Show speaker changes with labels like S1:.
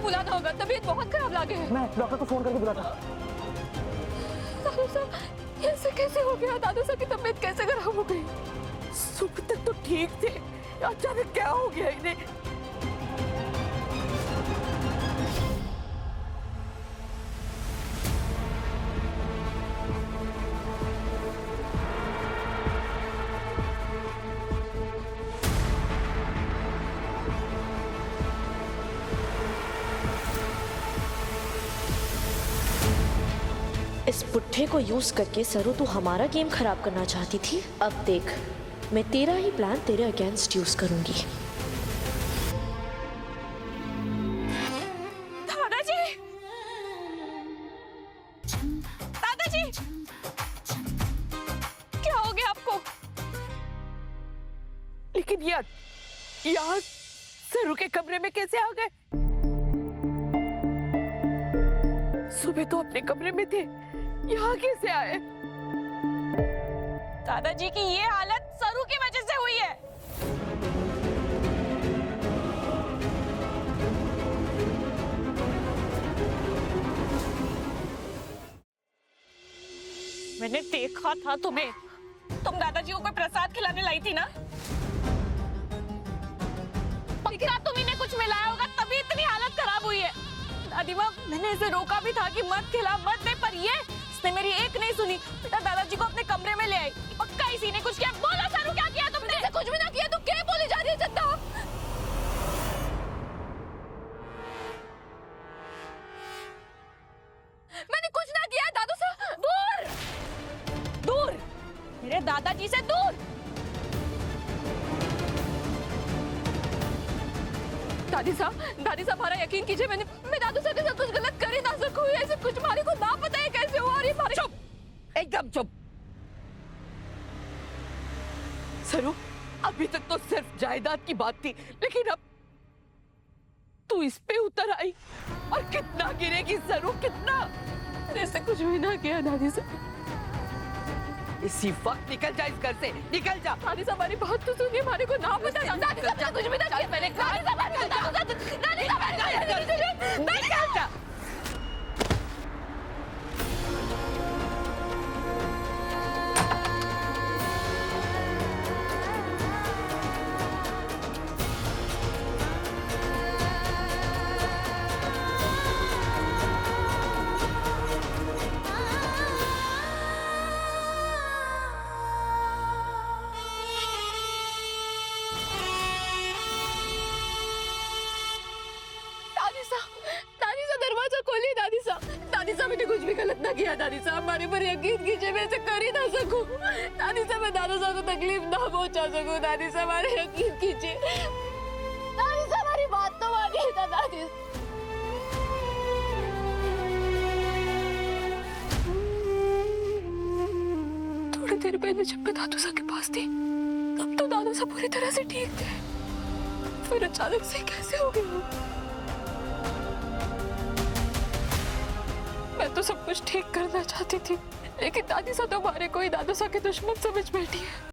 S1: बुलाना होगा, तबीयत बहुत खराब लगे है।
S2: मैं डॉक्टर को फोन करके बुलाता।
S1: दादू साहब, ऐसे कैसे हो गया? दादू साहब की तबीयत कैसे खराब हो गई?
S3: सुबह तक तो ठीक थे, अचानक क्या हो गया इन्हें?
S4: इस पुट्ठे को यूज करके सरू तू हमारा गेम खराब करना चाहती थी। अब देख, मैं तेरा ही प्लान तेरे अगेंस्ट यूज करूंगी।
S1: दादाजी, दादाजी, क्या हो गया आपको?
S3: लेकिन यार सरू के कमरे में कैसे आ गए? सुबह तो अपने कमरे में थे, यहाँ कैसे आए?
S1: दादाजी की ये हालत सरू की वजह से हुई है। मैंने देखा था तुम्हें, तुम दादाजी को कोई प्रसाद खिलाने लाई थी ना? पक्का तुम इन्हें कुछ मिलाया होगा, तभी इतनी हालत खराब हुई है। दादी माँ, मैंने इसे रोका भी था कि मत खिला मत दे, पर इसने मेरी एक नहीं सुनी। बेटा दादाजी को अपने कमरे में ले आई, पक्का इसी ने कुछ किया। बोलो सरू, क्या किया तुमने? ऐसे कुछ भी ना किया, तो क्या बोली जा रही है चंदा? मैंने कुछ ना किया। दादू साहब, दूर दूर, मेरे दादाजी से दूर। दादी साहब हमारा यकीन कीजिए, मैं दादू साहब के साथ कुछ गलत कर ही ना सकूं। ऐसे कुछ हमारे को ना पता है कैसे हुआ। और ये हमारे...
S3: चुप, एकदम चुप। सरू, अभी तक तो सिर्फ जायदाद की बात थी, लेकिन अब तू इस पे उतर आई। और कितना गिरेगी सरू, कितना?
S1: ऐसे कुछ भी ना किया दादी साहब।
S3: इसी वक्त निकल जा इस घर से, निकल जा।
S1: दादी साहब हमारी बात तो सुनिए, हमारे को ना पता। दादी साहब कुछ भी ना किया। मैंने दादी साहब
S3: निकल जा।
S1: दरवाजा खोलिए। दादी साहब मैंने कुछ भी गलत ना किया। दादी साहब हमारे पर यकीन कीजिए, मैं ऐसे कर ही ना सकूं। दादी साहब, मैं दादा साहब को तकलीफ ना पहुंचा सकूं। दादी साहब हमारे यकीन कीजिए। दादी साहब हमारी बात तो मानिए। दादी थोड़ी देर पहले जब मैं दादू साहब के पास थी, तब तो दादा साहब पूरी तरह से ठीक थे। फिर अचानक से कैसे हो गया? मैं तो सब कुछ ठीक करना चाहती थी, लेकिन दादी साहब तो हमारे को ही दादू साहब के दुश्मन समझ बैठी है।